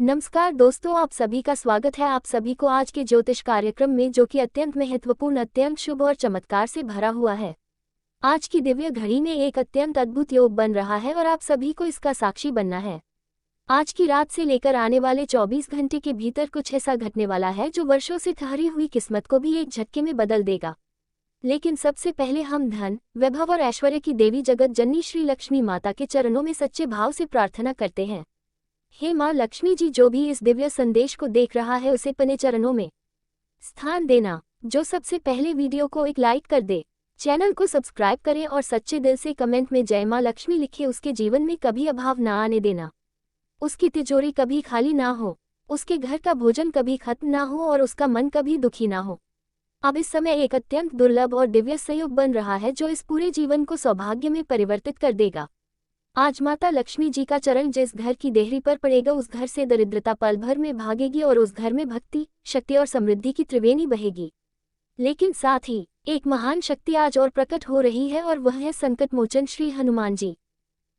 नमस्कार दोस्तों, आप सभी का स्वागत है आप सभी को आज के ज्योतिष कार्यक्रम में, जो कि अत्यंत महत्वपूर्ण, अत्यंत शुभ और चमत्कार से भरा हुआ है। आज की दिव्य घड़ी में एक अत्यंत अद्भुत योग बन रहा है और आप सभी को इसका साक्षी बनना है। आज की रात से लेकर आने वाले 24 घंटे के भीतर कुछ ऐसा घटने वाला है जो वर्षों से ठहरी हुई किस्मत को भी एक झटके में बदल देगा। लेकिन सबसे पहले हम धन, वैभव और ऐश्वर्य की देवी जगत जननी श्री लक्ष्मी माता के चरणों में सच्चे भाव से प्रार्थना करते हैं। हे माँ लक्ष्मी जी, जो भी इस दिव्य संदेश को देख रहा है उसे अपने चरणों में स्थान देना। जो सबसे पहले वीडियो को एक लाइक कर दे, चैनल को सब्सक्राइब करें और सच्चे दिल से कमेंट में जय माँ लक्ष्मी लिखे। उसके जीवन में कभी अभाव ना आने देना, उसकी तिजोरी कभी खाली ना हो, उसके घर का भोजन कभी खत्म ना हो और उसका मन कभी दुखी ना हो। अब इस समय एक अत्यंत दुर्लभ और दिव्य संयोग बन रहा है जो इस पूरे जीवन को सौभाग्य में परिवर्तित कर देगा। आज माता लक्ष्मी जी का चरण जिस घर की देहरी पर पड़ेगा उस घर से दरिद्रता पल भर में भागेगी और उस घर में भक्ति, शक्ति और समृद्धि की त्रिवेणी बहेगी। लेकिन साथ ही एक महान शक्ति आज और प्रकट हो रही है और वह है संकट मोचन श्री हनुमान जी।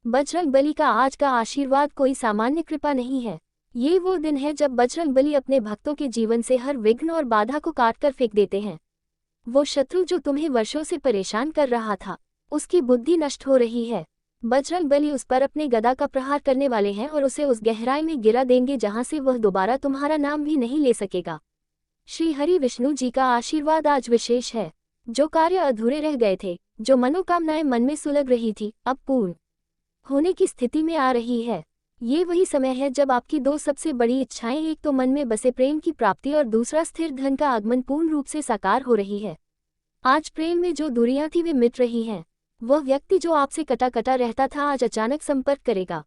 बजरंग बली का आज का आशीर्वाद कोई सामान्य कृपा नहीं है। ये वो दिन है जब बजरंग बली अपने भक्तों के जीवन से हर विघ्न और बाधा को काटकर फेंक देते हैं। वो शत्रु जो तुम्हें वर्षों से परेशान कर रहा था, उसकी बुद्धि नष्ट हो रही है। बजरंग बली उस पर अपने गदा का प्रहार करने वाले हैं और उसे उस गहराई में गिरा देंगे जहां से वह दोबारा तुम्हारा नाम भी नहीं ले सकेगा। श्री हरि विष्णु जी का आशीर्वाद आज विशेष है। जो कार्य अधूरे रह गए थे, जो मनोकामनाएं मन में सुलग रही थी, अब पूर्ण होने की स्थिति में आ रही है। ये वही समय है जब आपकी दो सबसे बड़ी इच्छाएं, एक तो मन में बसे प्रेम की प्राप्ति और दूसरा स्थिर धन का आगमन, पूर्ण रूप से साकार हो रही है। आज प्रेम में जो दूरियां थी वे मिट रही हैं। वह व्यक्ति जो आपसे कटा कटा रहता था आज अचानक संपर्क करेगा।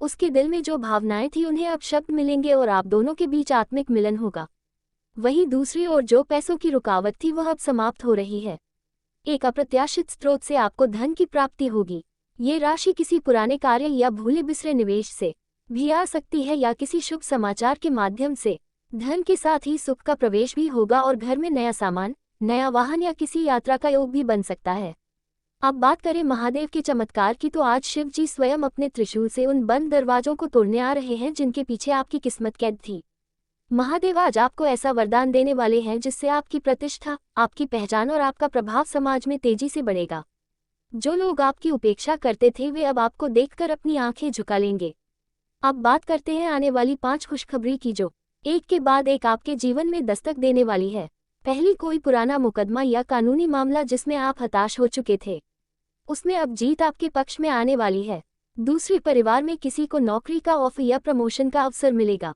उसके दिल में जो भावनाएं थी उन्हें अब शब्द मिलेंगे और आप दोनों के बीच आत्मिक मिलन होगा। वहीं दूसरी ओर जो पैसों की रुकावट थी वह अब समाप्त हो रही है। एक अप्रत्याशित स्रोत से आपको धन की प्राप्ति होगी। ये राशि किसी पुराने कार्य या भूले बिसरे निवेश से भी आ सकती है या किसी शुभ समाचार के माध्यम से। धन के साथ ही सुख का प्रवेश भी होगा और घर में नया सामान, नया वाहन या किसी यात्रा का योग भी बन सकता है। अब बात करें महादेव के चमत्कार की, तो आज शिव जी स्वयं अपने त्रिशूल से उन बंद दरवाजों को तोड़ने आ रहे हैं जिनके पीछे आपकी किस्मत कैद थी। महादेव आज आपको ऐसा वरदान देने वाले हैं जिससे आपकी प्रतिष्ठा, आपकी पहचान और आपका प्रभाव समाज में तेजी से बढ़ेगा। जो लोग आपकी उपेक्षा करते थे वे अब आपको देखकर अपनी आंखें झुका लेंगे। अब बात करते हैं आने वाली 5 खुशखबरी की, जो एक के बाद एक आपके जीवन में दस्तक देने वाली है। पहली, कोई पुराना मुकदमा या कानूनी मामला जिसमें आप हताश हो चुके थे, उसमें अब जीत आपके पक्ष में आने वाली है। दूसरी, परिवार में किसी को नौकरी का ऑफर या प्रमोशन का अवसर मिलेगा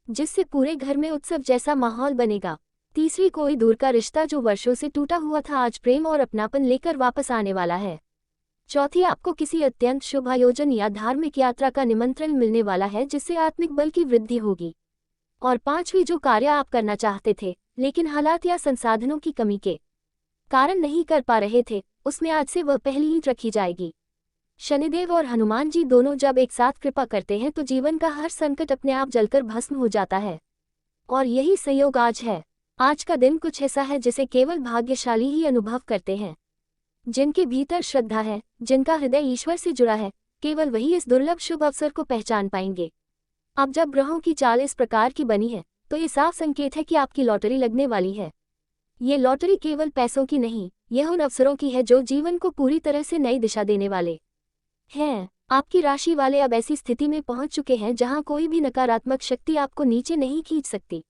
जिससे पूरे घर में उत्सव जैसा माहौल बनेगा। तीसरी, कोई दूर का रिश्ता जो वर्षों से टूटा हुआ था आज प्रेम और अपनापन लेकर वापस आने वाला है। चौथी, आपको किसी अत्यंत शुभ आयोजन या धार्मिक यात्रा का निमंत्रण मिलने वाला है जिससे आत्मिक बल की वृद्धि होगी। और पांचवी, जो कार्य आप करना चाहते थे लेकिन हालात या संसाधनों की कमी के कारण नहीं कर पा रहे थे, उसमें आज से वह पहली ईंट रखी जाएगी। शनिदेव और हनुमान जी दोनों जब एक साथ कृपा करते हैं तो जीवन का हर संकट अपने आप जलकर भस्म हो जाता है। और यही संयोग आज है। आज का दिन कुछ ऐसा है जिसे केवल भाग्यशाली ही अनुभव करते हैं। जिनके भीतर श्रद्धा है, जिनका हृदय ईश्वर से जुड़ा है, केवल वही इस दुर्लभ शुभ अवसर को पहचान पाएंगे। अब जब ग्रहों की चाल इस प्रकार की बनी है तो ये साफ संकेत है कि आपकी लॉटरी लगने वाली है। ये लॉटरी केवल पैसों की नहीं, यह उन अवसरों की है जो जीवन को पूरी तरह से नई दिशा देने वाले हैं। आपकी राशि वाले अब ऐसी स्थिति में पहुंच चुके हैं जहां कोई भी नकारात्मक शक्ति आपको नीचे नहीं खींच सकती।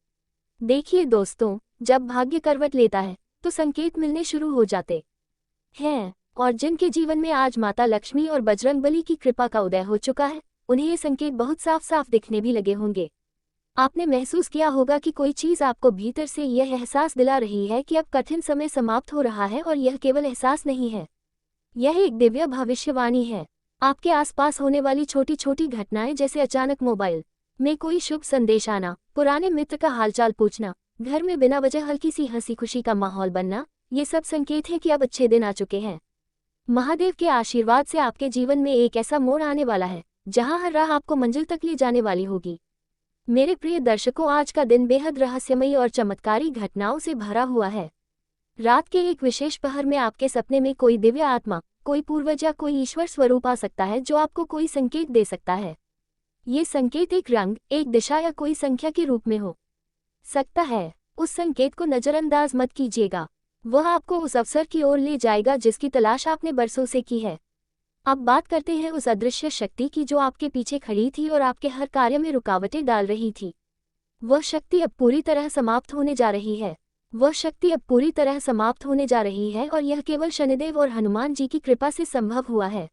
देखिए दोस्तों, जब भाग्य करवट लेता है तो संकेत मिलने शुरू हो जाते हैं। और जिनके जीवन में आज माता लक्ष्मी और बजरंग बली की कृपा का उदय हो चुका है, उन्हें ये संकेत बहुत साफ साफ दिखने भी लगे होंगे। आपने महसूस किया होगा कि कोई चीज़ आपको भीतर से यह एहसास दिला रही है कि अब कठिन समय समाप्त हो रहा है। और यह केवल एहसास नहीं है, यह एक दिव्य भविष्यवाणी है। आपके आसपास होने वाली छोटी छोटी घटनाएं, जैसे अचानक मोबाइल में कोई शुभ संदेश आना, पुराने मित्र का हालचाल पूछना, घर में बिना वजह हल्की सी हंसी खुशी का माहौल बनना, ये सब संकेत हैं कि अब अच्छे दिन आ चुके हैं। महादेव के आशीर्वाद से आपके जीवन में एक ऐसा मोड़ आने वाला है जहां हर राह आपको मंजिल तक ले जाने वाली होगी। मेरे प्रिय दर्शकों, आज का दिन बेहद रहस्यमयी और चमत्कारी घटनाओं से भरा हुआ है। रात के एक विशेष पहर में आपके सपने में कोई दिव्य आत्मा, कोई पूर्वज या कोई ईश्वर स्वरूप आ सकता है जो आपको कोई संकेत दे सकता है। ये संकेत एक रंग, एक दिशा या कोई संख्या के रूप में हो सकता है। उस संकेत को नज़रअंदाज मत कीजिएगा, वह आपको उस अवसर की ओर ले जाएगा जिसकी तलाश आपने बरसों से की है। अब बात करते हैं उस अदृश्य शक्ति की जो आपके पीछे खड़ी थी और आपके हर कार्य में रुकावटें डाल रही थी। वह शक्ति अब पूरी तरह समाप्त होने जा रही है। वह शक्ति अब पूरी तरह समाप्त होने जा रही है और यह केवल शनिदेव और हनुमान जी की कृपा से संभव हुआ है।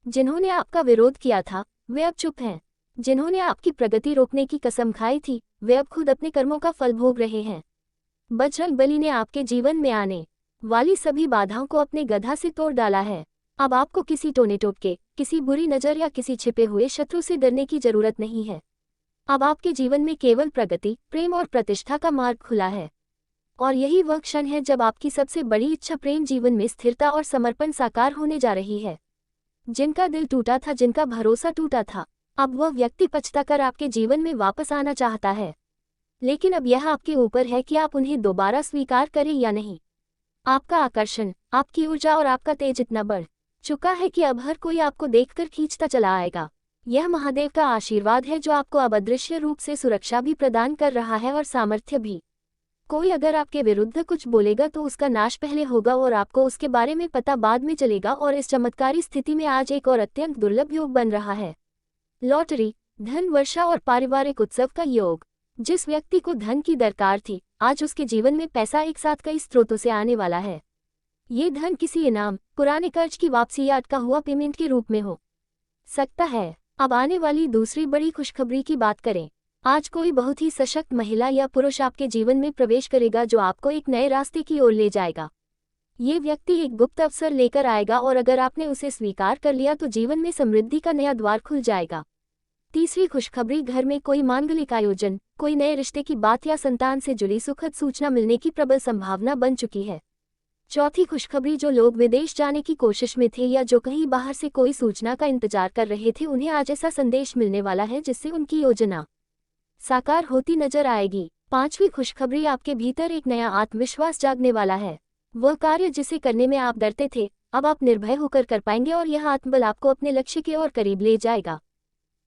जिन्होंने आपका विरोध किया था वे अब चुप हैं। जिन्होंने आपकी प्रगति रोकने की कसम खाई थी वे अब खुद अपने कर्मों का फल भोग रहे हैं। बजरंगबली ने आपके जीवन में आने वाली सभी बाधाओं को अपने गधा से तोड़ डाला है। अब आपको किसी टोने टोटके, किसी बुरी नज़र या किसी छिपे हुए शत्रु से डरने की जरूरत नहीं है। अब आपके जीवन में केवल प्रगति, प्रेम और प्रतिष्ठा का मार्ग खुला है। और यही वह क्षण है जब आपकी सबसे बड़ी इच्छा प्रेम जीवन में स्थिरता और समर्पण साकार होने जा रही है। जिनका दिल टूटा था, जिनका भरोसा टूटा था, अब वह व्यक्ति पछताकर आपके जीवन में वापस आना चाहता है। लेकिन अब यह आपके ऊपर है कि आप उन्हें दोबारा स्वीकार करें या नहीं। आपका आकर्षण, आपकी ऊर्जा और आपका तेज इतना बढ़ चुका है कि अब हर कोई आपको देखकर खींचता चला आएगा। यह महादेव का आशीर्वाद है जो आपको अब अदृश्य रूप से सुरक्षा भी प्रदान कर रहा है और सामर्थ्य भी। कोई अगर आपके विरुद्ध कुछ बोलेगा तो उसका नाश पहले होगा और आपको उसके बारे में पता बाद में चलेगा। और इस चमत्कारी स्थिति में आज एक और अत्यंत दुर्लभ योग बन रहा है। लॉटरी, धन वर्षा और पारिवारिक उत्सव का योग। जिस व्यक्ति को धन की दरकार थी, आज उसके जीवन में पैसा एक साथ कई स्रोतों से आने वाला है। ये धन किसी इनाम, पुराने कर्ज की वापसी या अटका हुआ पेमेंट के रूप में हो सकता है। अब आने वाली दूसरी बड़ी खुशखबरी की बात करें। आज कोई बहुत ही सशक्त महिला या पुरुष आपके जीवन में प्रवेश करेगा जो आपको एक नए रास्ते की ओर ले जाएगा। ये व्यक्ति एक गुप्त अवसर लेकर आएगा और अगर आपने उसे स्वीकार कर लिया तो जीवन में समृद्धि का नया द्वार खुल जाएगा। तीसरी खुशखबरी, घर में कोई मांगलिक आयोजन, कोई नए रिश्ते की बात या संतान से जुड़ी सुखद सूचना मिलने की प्रबल संभावना बन चुकी है। चौथी खुशखबरी, जो लोग विदेश जाने की कोशिश में थे या जो कहीं बाहर से कोई सूचना का इंतजार कर रहे थे, उन्हें आज ऐसा संदेश मिलने वाला है जिससे उनकी योजना साकार होती नजर आएगी। पांचवी खुशखबरी, आपके भीतर एक नया आत्मविश्वास जागने वाला है। वह कार्य जिसे करने में आप डरते थे, अब आप निर्भय होकर कर पाएंगे और यह आत्मबल आपको अपने लक्ष्य की ओर करीब ले जाएगा।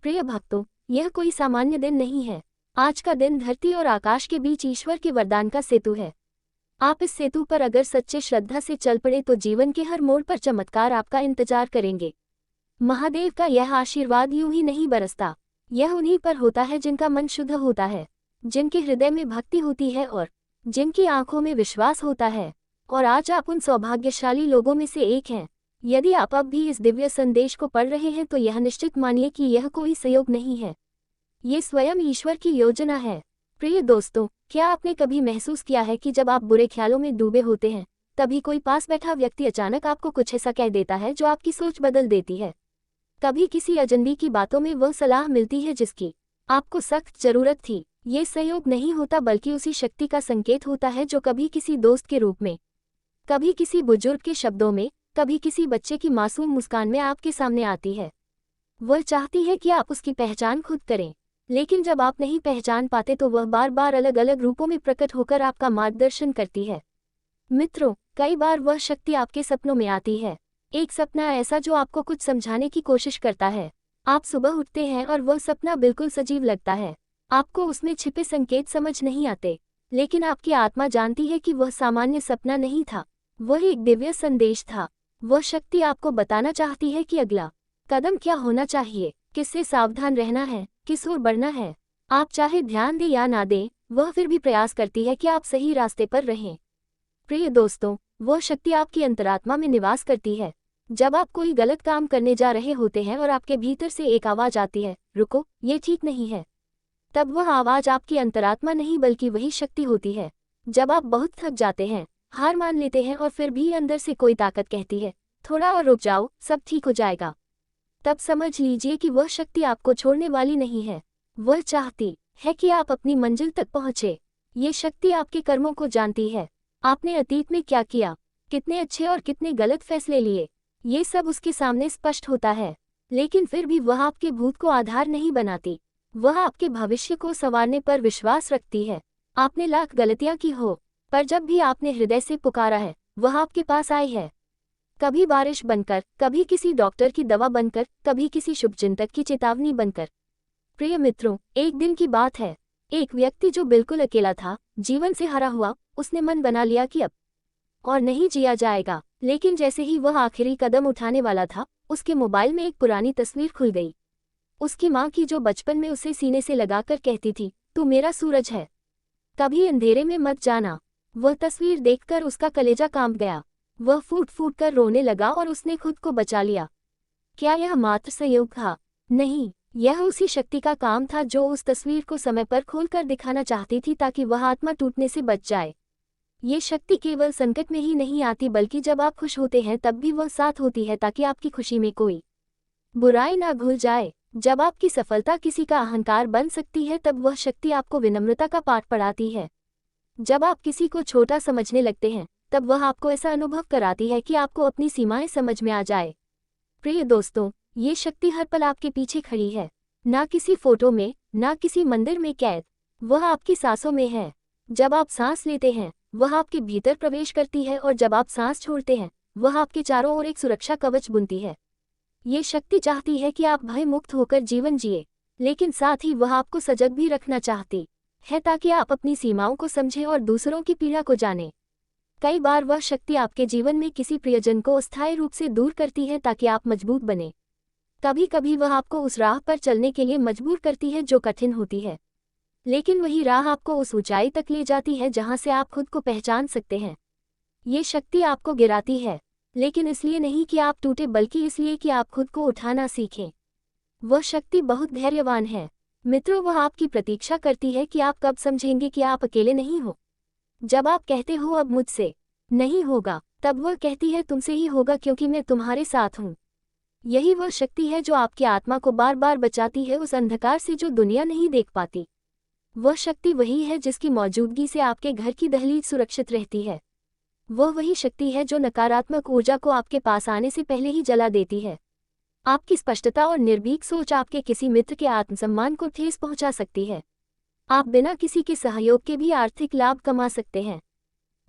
प्रिय भक्तों, यह कोई सामान्य दिन नहीं है। आज का दिन धरती और आकाश के बीच ईश्वर के वरदान का सेतु है। आप इस सेतु पर अगर सच्चे श्रद्धा से चल पड़े तो जीवन के हर मोड़ पर चमत्कार आपका इंतजार करेंगे। महादेव का यह आशीर्वाद यूं ही नहीं बरसता। यह उन्हीं पर होता है जिनका मन शुद्ध होता है, जिनके हृदय में भक्ति होती है और जिनकी आंखों में विश्वास होता है। और आज आप उन सौभाग्यशाली लोगों में से एक हैं। यदि आप अब भी इस दिव्य संदेश को पढ़ रहे हैं तो यह निश्चित मानिए कि यह कोई संयोग नहीं है, ये स्वयं ईश्वर की योजना है। प्रिय दोस्तों, क्या आपने कभी महसूस किया है कि जब आप बुरे ख्यालों में डूबे होते हैं तभी कोई पास बैठा व्यक्ति अचानक आपको कुछ ऐसा कह देता है जो आपकी सोच बदल देती है। कभी किसी अजनबी की बातों में वह सलाह मिलती है जिसकी आपको सख्त जरूरत थी। ये संयोग नहीं होता बल्कि उसी शक्ति का संकेत होता है जो कभी किसी दोस्त के रूप में, कभी किसी बुजुर्ग के शब्दों में, कभी किसी बच्चे की मासूम मुस्कान में आपके सामने आती है। वह चाहती है कि आप उसकी पहचान खुद करें, लेकिन जब आप नहीं पहचान पाते तो वह बार बार अलग अलग रूपों में प्रकट होकर आपका मार्गदर्शन करती है। मित्रों, कई बार वह शक्ति आपके सपनों में आती है। एक सपना ऐसा जो आपको कुछ समझाने की कोशिश करता है। आप सुबह उठते हैं और वह सपना बिल्कुल सजीव लगता है। आपको उसमें छिपे संकेत समझ नहीं आते, लेकिन आपकी आत्मा जानती है कि वह सामान्य सपना नहीं था, वह एक दिव्य संदेश था। वह शक्ति आपको बताना चाहती है कि अगला कदम क्या होना चाहिए, किससे सावधान रहना है, किस ओर बढ़ना है। आप चाहे ध्यान दें या ना दें, वह फिर भी प्रयास करती है कि आप सही रास्ते पर रहें। प्रिय दोस्तों, वह शक्ति आपकी अंतरात्मा में निवास करती है। जब आप कोई गलत काम करने जा रहे होते हैं और आपके भीतर से एक आवाज आती है, रुको, ये ठीक नहीं है, तब वह आवाज आपकी अंतरात्मा नहीं बल्कि वही शक्ति होती है। जब आप बहुत थक जाते हैं, हार मान लेते हैं और फिर भी अंदर से कोई ताकत कहती है, थोड़ा और रुक जाओ, सब ठीक हो जाएगा, तब समझ लीजिए कि वह शक्ति आपको छोड़ने वाली नहीं है। वह चाहती है कि आप अपनी मंजिल तक पहुंचे। ये शक्ति आपके कर्मों को जानती है। आपने अतीत में क्या किया, कितने अच्छे और कितने गलत फैसले लिए, ये सब उसके सामने स्पष्ट होता है। लेकिन फिर भी वह आपके भूत को आधार नहीं बनाती, वह आपके भविष्य को संवारने पर विश्वास रखती है। आपने लाख गलतियां की हो, पर जब भी आपने हृदय से पुकारा है, वह आपके पास आई है। कभी बारिश बनकर, कभी किसी डॉक्टर की दवा बनकर, कभी किसी शुभचिंतक की चेतावनी बनकर। प्रिय मित्रों, एक दिन की बात है। एक व्यक्ति जो बिल्कुल अकेला था, जीवन से हरा हुआ, उसने मन बना लिया कि अब और नहीं जिया जाएगा। लेकिन जैसे ही वह आखिरी कदम उठाने वाला था, उसके मोबाइल में एक पुरानी तस्वीर खुल गई। उसकी माँ की, जो बचपन में उसे सीने से लगाकर कहती थी, तू मेरा सूरज है, कभी अंधेरे में मत जाना। वह तस्वीर देखकर उसका कलेजा कांप गया। वह फूट फूट कर रोने लगा और उसने खुद को बचा लिया। क्या यह मात्र संयोग था? नहीं, यह उसी शक्ति का काम था जो उस तस्वीर को समय पर खोलकर दिखाना चाहती थी, ताकि वह आत्मा टूटने से बच जाए। ये शक्ति केवल संकट में ही नहीं आती, बल्कि जब आप खुश होते हैं तब भी वह साथ होती है, ताकि आपकी खुशी में कोई बुराई ना घुल जाए। जब आपकी सफलता किसी का अहंकार बन सकती है, तब वह शक्ति आपको विनम्रता का पाठ पढ़ाती है। जब आप किसी को छोटा समझने लगते हैं, तब वह आपको ऐसा अनुभव कराती है कि आपको अपनी सीमाएं समझ में आ जाए। प्रिय दोस्तों, ये शक्ति हर पल आपके पीछे खड़ी है, ना किसी फोटो में, ना किसी मंदिर में कैद। वह आपकी सांसों में है। जब आप सांस लेते हैं, वह आपके भीतर प्रवेश करती है, और जब आप सांस छोड़ते हैं, वह आपके चारों ओर एक सुरक्षा कवच बुनती है। ये शक्ति चाहती है कि आप भय मुक्त होकर जीवन जिए, लेकिन साथ ही वह आपको सजग भी रखना चाहती है, ताकि आप अपनी सीमाओं को समझें और दूसरों की पीड़ा को जानें। कई बार वह शक्ति आपके जीवन में किसी प्रियजन को अस्थायी रूप से दूर करती है, ताकि आप मजबूत बने। कभी कभी वह आपको उस राह पर चलने के लिए मजबूर करती है जो कठिन होती है, लेकिन वही राह आपको उस ऊंचाई तक ले जाती है जहां से आप खुद को पहचान सकते हैं। ये शक्ति आपको गिराती है, लेकिन इसलिए नहीं कि आप टूटे, बल्कि इसलिए कि आप खुद को उठाना सीखें। वह शक्ति बहुत धैर्यवान है। मित्रों, वह आपकी प्रतीक्षा करती है कि आप कब समझेंगे कि आप अकेले नहीं हो। जब आप कहते हो अब मुझसे नहीं होगा, तब वह कहती है तुमसे ही होगा, क्योंकि मैं तुम्हारे साथ हूँ। यही वह शक्ति है जो आपकी आत्मा को बार बार बचाती है उस अंधकार से जो दुनिया नहीं देख पाती। वह शक्ति वही है जिसकी मौजूदगी से आपके घर की दहलीज सुरक्षित रहती है। वह वही शक्ति है जो नकारात्मक ऊर्जा को आपके पास आने से पहले ही जला देती है। आपकी स्पष्टता और निर्भीक सोच आपके किसी मित्र के आत्मसम्मान को ठेस पहुंचा सकती है। आप बिना किसी के सहयोग के भी आर्थिक लाभ कमा सकते हैं,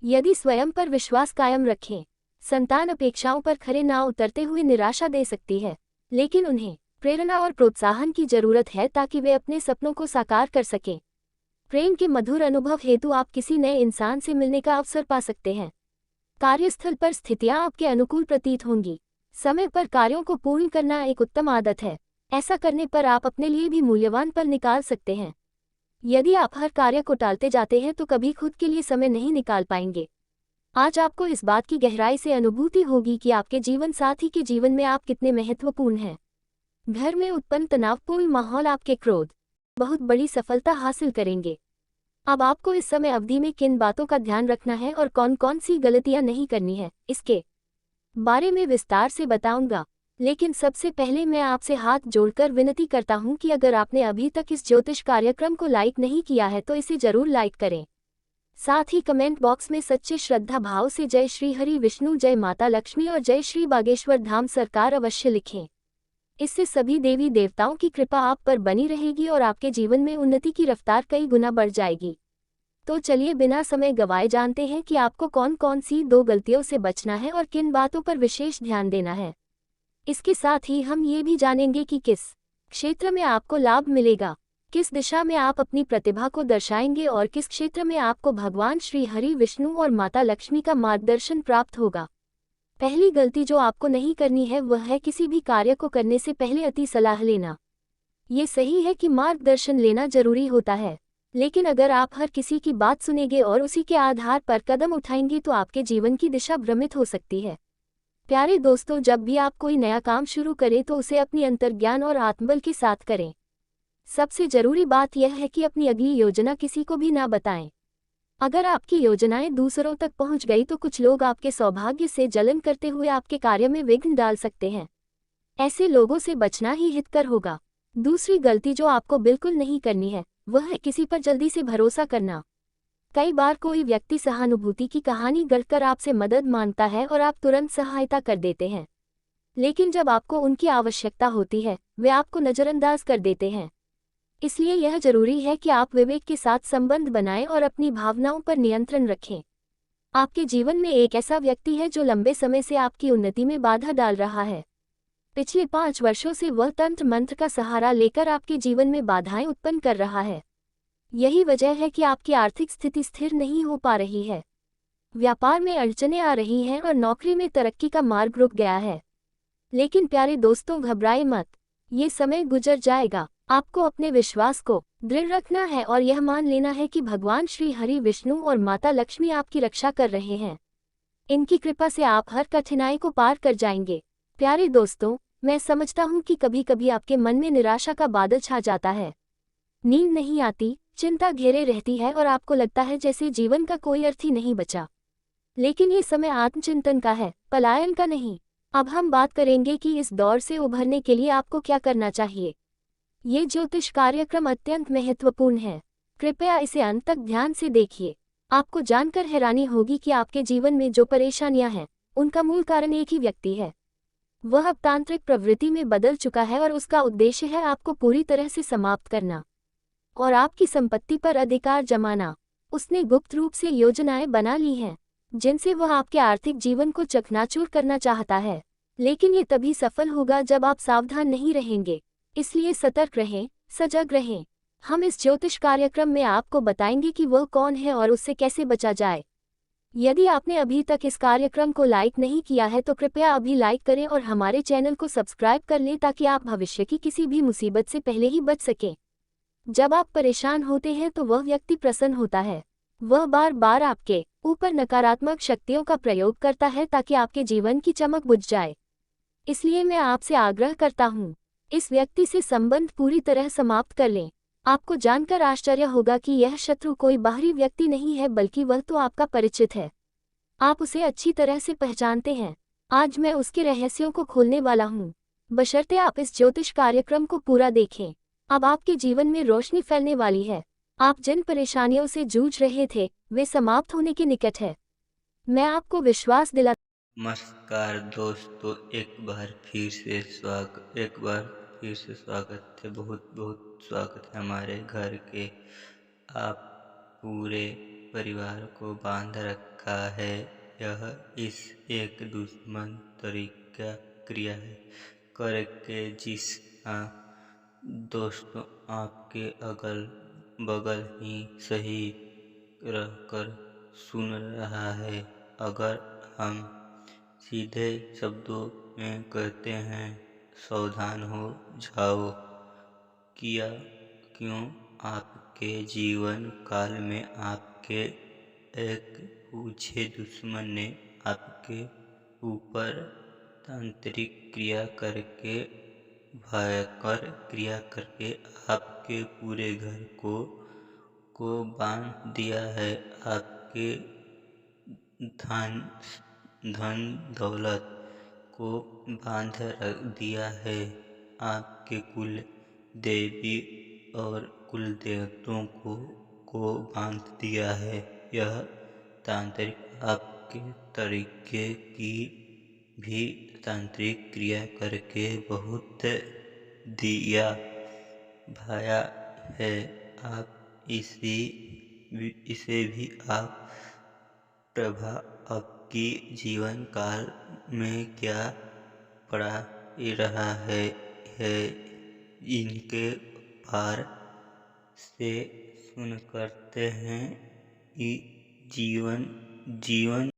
यदि स्वयं पर विश्वास कायम रखें। संतान अपेक्षाओं पर खरे ना उतरते हुए निराशा दे सकती है, लेकिन उन्हें प्रेरणा और प्रोत्साहन की जरूरत है, ताकि वे अपने सपनों को साकार कर सकें। प्रेम के मधुर अनुभव हेतु आप किसी नए इंसान से मिलने का अवसर पा सकते हैं। कार्यस्थल पर स्थितियां आपके अनुकूल प्रतीत होंगी। समय पर कार्यों को पूर्ण करना एक उत्तम आदत है। ऐसा करने पर आप अपने लिए भी मूल्यवान पल निकाल सकते हैं। यदि आप हर कार्य को टालते जाते हैं तो कभी खुद के लिए समय नहीं निकाल पाएंगे। आज आपको इस बात की गहराई से अनुभूति होगी कि आपके जीवन साथी के जीवन में आप कितने महत्वपूर्ण हैं। घर में उत्पन्न तनावपूर्ण माहौल आपके क्रोध बहुत बड़ी सफलता हासिल करेंगे। अब आपको इस समय अवधि में किन बातों का ध्यान रखना है और कौन कौन सी गलतियां नहीं करनी है, इसके बारे में विस्तार से बताऊंगा। लेकिन सबसे पहले मैं आपसे हाथ जोड़कर विनती करता हूं कि अगर आपने अभी तक इस ज्योतिष कार्यक्रम को लाइक नहीं किया है तो इसे जरूर लाइक करें। साथ ही कमेंट बॉक्स में सच्चे श्रद्धा भाव से जय श्री हरि विष्णु, जय माता लक्ष्मी और जय श्री बागेश्वर धाम सरकार अवश्य लिखें। इससे सभी देवी देवताओं की कृपा आप पर बनी रहेगी और आपके जीवन में उन्नति की रफ्तार कई गुना बढ़ जाएगी। तो चलिए बिना समय गवाए जानते हैं कि आपको कौन कौन सी 2 गलतियों से बचना है और किन बातों पर विशेष ध्यान देना है। इसके साथ ही हम ये भी जानेंगे कि किस क्षेत्र में आपको लाभ मिलेगा, किस दिशा में आप अपनी प्रतिभा को दर्शाएंगे और किस क्षेत्र में आपको भगवान श्री हरि विष्णु और माता लक्ष्मी का मार्गदर्शन प्राप्त होगा। पहली गलती जो आपको नहीं करनी है वह है किसी भी कार्य को करने से पहले अति सलाह लेना। ये सही है कि मार्गदर्शन लेना जरूरी होता है, लेकिन अगर आप हर किसी की बात सुनेंगे और उसी के आधार पर कदम उठाएंगे तो आपके जीवन की दिशा भ्रमित हो सकती है। प्यारे दोस्तों, जब भी आप कोई नया काम शुरू करें तो उसे अपनी अंतर्ज्ञान और आत्मबल के साथ करें। सबसे जरूरी बात यह है कि अपनी अगली योजना किसी को भी ना बताएं। अगर आपकी योजनाएं दूसरों तक पहुंच गई तो कुछ लोग आपके सौभाग्य से जलन करते हुए आपके कार्य में विघ्न डाल सकते हैं। ऐसे लोगों से बचना ही हितकर होगा। दूसरी गलती जो आपको बिल्कुल नहीं करनी है वह है किसी पर जल्दी से भरोसा करना। कई बार कोई व्यक्ति सहानुभूति की कहानी गढ़कर आपसे मदद मांगता है और आप तुरंत सहायता कर देते हैं, लेकिन जब आपको उनकी आवश्यकता होती है वे आपको नज़रअंदाज कर देते हैं। इसलिए यह जरूरी है कि आप विवेक के साथ संबंध बनाएं और अपनी भावनाओं पर नियंत्रण रखें। आपके जीवन में एक ऐसा व्यक्ति है जो लंबे समय से आपकी उन्नति में बाधा डाल रहा है। पिछले 5 वर्षों से वह तंत्र मंत्र का सहारा लेकर आपके जीवन में बाधाएं उत्पन्न कर रहा है। यही वजह है कि आपकी आर्थिक स्थिति स्थिर नहीं हो पा रही है। व्यापार में अड़चनें आ रही हैं और नौकरी में तरक्की का मार्ग रुक गया है। लेकिन प्यारे दोस्तों, घबराए मत, ये समय गुजर जाएगा। आपको अपने विश्वास को दृढ़ रखना है और यह मान लेना है कि भगवान श्री हरि विष्णु और माता लक्ष्मी आपकी रक्षा कर रहे हैं। इनकी कृपा से आप हर कठिनाई को पार कर जाएंगे। प्यारे दोस्तों, मैं समझता हूँ कि कभी कभी आपके मन में निराशा का बादल छा जाता है। नींद नहीं आती, चिंता घेरे रहती है और आपको लगता है जैसे जीवन का कोई अर्थ ही नहीं बचा। लेकिन ये समय आत्मचिंतन का है, पलायन का नहीं। अब हम बात करेंगे कि इस दौर से उभरने के लिए आपको क्या करना चाहिए। ये ज्योतिष कार्यक्रम अत्यंत महत्वपूर्ण है। कृपया इसे अंत तक ध्यान से देखिए। आपको जानकर हैरानी होगी कि आपके जीवन में जो परेशानियां हैं, उनका मूल कारण एक ही व्यक्ति है। वह अब तांत्रिक प्रवृत्ति में बदल चुका है और उसका उद्देश्य है आपको पूरी तरह से समाप्त करना और आपकी संपत्ति पर अधिकार जमाना। उसने गुप्त रूप से योजनाएं बना ली हैं, जिनसे वह आपके आर्थिक जीवन को चकनाचूर करना चाहता है। लेकिन ये तभी सफल होगा जब आप सावधान नहीं रहेंगे। इसलिए सतर्क रहें, सजग रहें। हम इस ज्योतिष कार्यक्रम में आपको बताएंगे कि वह कौन है और उससे कैसे बचा जाए। यदि आपने अभी तक इस कार्यक्रम को लाइक नहीं किया है तो कृपया अभी लाइक करें और हमारे चैनल को सब्सक्राइब कर लें ताकि आप भविष्य की किसी भी मुसीबत से पहले ही बच सकें। जब आप परेशान होते हैं तो वह व्यक्ति प्रसन्न होता है। वह बार बार आपके ऊपर नकारात्मक शक्तियों का प्रयोग करता है ताकि आपके जीवन की चमक बुझ जाए। इसलिए मैं आपसे आग्रह करता हूँ, इस व्यक्ति से संबंध पूरी तरह समाप्त कर लें। आपको जानकर आश्चर्य होगा कि यह शत्रु कोई बाहरी व्यक्ति नहीं है, बल्कि वह तो आपका परिचित है। आप उसे अच्छी तरह से पहचानते हैं। आज मैं उसके रहस्यों को खोलने वाला हूँ, बशर्ते आप इस ज्योतिष कार्यक्रम को पूरा देखें। अब आपके जीवन में रोशनी फैलने वाली है। आप जिन परेशानियों से जूझ रहे थे, वे समाप्त होने के निकट है। मैं आपको विश्वास दिला नमस्कार दोस्तों, एक बार फिर से स्वागत है। बहुत बहुत स्वागत है हमारे घर के। आप पूरे परिवार को बांध रखा है। यह इस एक दुश्मन तरीका क्रिया है करके जिस हाँ दोस्तों, आपके अगल बगल ही सही रहकर सुन रहा है। अगर हम सीधे शब्दों में कहते हैं, सावधान हो जाओ। किया क्यों? आपके जीवन काल में आपके एक पूछे दुश्मन ने आपके ऊपर तांत्रिक क्रिया करके, भयंकर क्रिया करके आपके पूरे घर को बांध दिया है। आपके धन धन दौलत को बांध रख दिया है। आपके कुल देवी और कुल देवताओं को बांध दिया है। यह तांत्रिक आपके तरीके की भी तांत्रिक क्रिया करके बहुत दिया भाया है। आप इसे भी आप प्रभाव आपकी जीवन काल में क्या पड़ा रहा है इनके पार से सुन करते हैं। जीवन जीवन